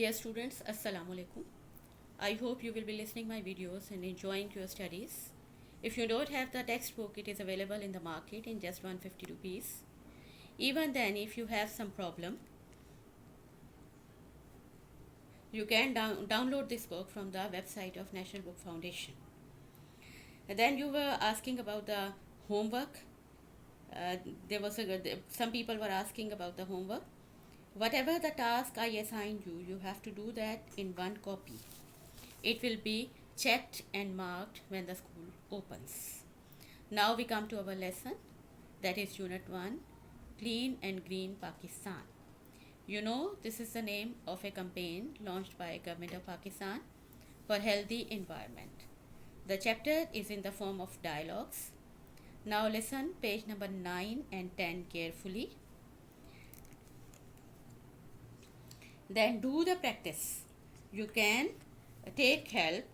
Dear students, Assalamu alaikum. I hope you will be listening my videos and enjoying your studies. If you don't have the textbook, it is available in the market in just 150 rupees. Even then, if you have some problem, you can download this book from the website of National Book Foundation. And then you were asking about the homework. Some people were asking about the homework. Whatever the task I assign you, you have to do that in one copy. It will be checked and marked when the school opens. Now we come to our lesson, that is Unit 1, Clean and Green Pakistan. You know, this is the name of a campaign launched by Government of Pakistan for healthy environment. The chapter is in the form of dialogues. Now listen page number 9 and 10 carefully. Then do the practice. You can take help.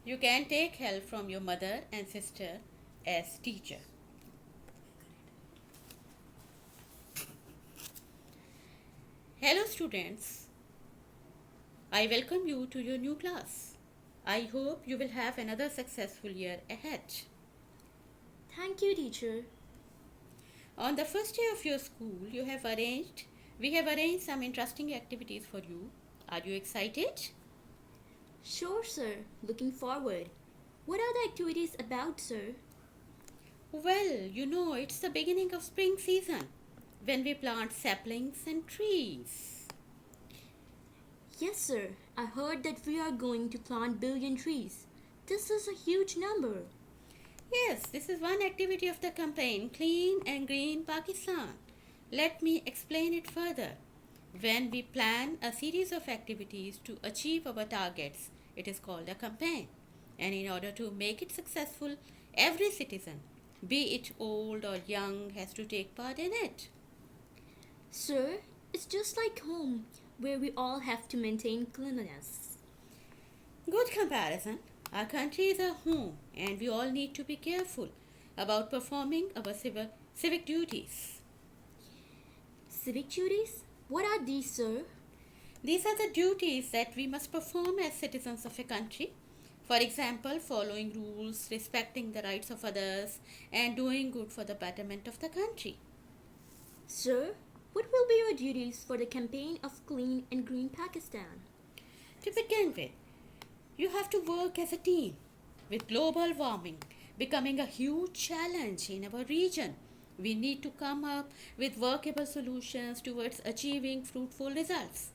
You can take help from your mother and sister as teacher. Hello students. I welcome you to your new class. I hope you will have another successful year ahead. Thank you, teacher. On the first day of your school, we have arranged some interesting activities for you. Are you excited? Sure, sir. Looking forward. What are the activities about, sir? Well, you know, it's the beginning of spring season when we plant saplings and trees. Yes, sir. I heard that we are going to plant billion trees. This is a huge number. Yes, this is one activity of the campaign, Clean and Green Pakistan. Let me explain it further. When we plan a series of activities to achieve our targets, it is called a campaign. And in order to make it successful, every citizen, be it old or young, has to take part in it. Sir, it's just like home, where we all have to maintain cleanliness. Good comparison. Our country is our home and we all need to be careful about performing our civic duties. Civic duties? What are these, sir? These are the duties that we must perform as citizens of a country. For example, following rules, respecting the rights of others, and doing good for the betterment of the country. Sir, what will be your duties for the campaign of Clean and Green Pakistan? To begin with, you have to work as a team. With global warming becoming a huge challenge in our region, we need to come up with workable solutions towards achieving fruitful results.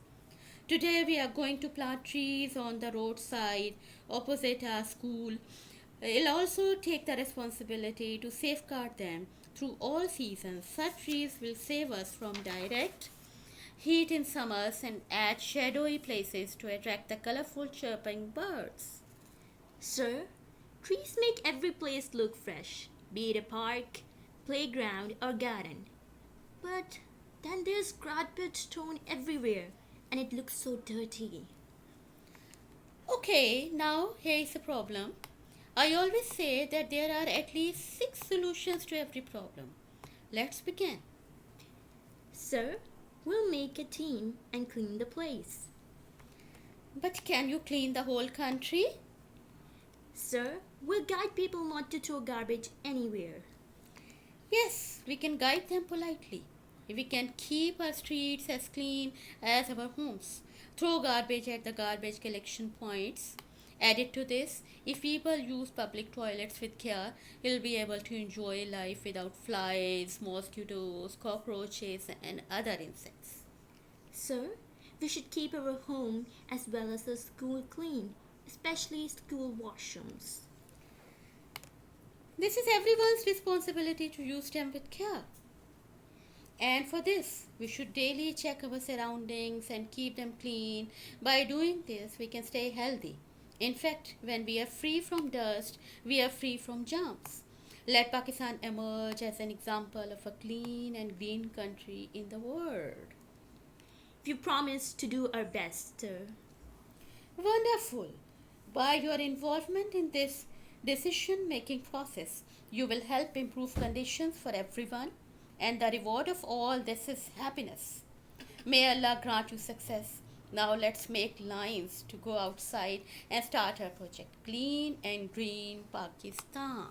Today we are going to plant trees on the roadside opposite our school. We'll also take the responsibility to safeguard them through all seasons. Such trees will save us from direct heat in summers and add shadowy places to attract the colorful chirping birds. Sir, trees make every place look fresh, be it a park, playground, or garden. But then there's garbage stone everywhere, and it looks so dirty. Okay, now here is the problem. I always say that there are at least 6 solutions to every problem. Let's begin. Sir, we'll make a team and clean the place. But can you clean the whole country? Sir, we'll guide people not to throw garbage anywhere. Yes, we can guide them politely. We can keep our streets as clean as our homes. Throw garbage at the garbage collection points. Added to this, if people use public toilets with care, you'll be able to enjoy life without flies, mosquitoes, cockroaches, and other insects. Sir, we should keep our home as well as the school clean, especially school washrooms. This is everyone's responsibility to use them with care. And for this, we should daily check our surroundings and keep them clean. By doing this, we can stay healthy. In fact, when we are free from dust, we are free from germs. Let Pakistan emerge as an example of a clean and green country in the world. We promise to do our best, sir. Wonderful. By your involvement in this decision making process. You will help improve conditions for everyone, and the reward of all this is happiness. May Allah grant you success. Now let's make lines to go outside and start our project Clean and Green Pakistan.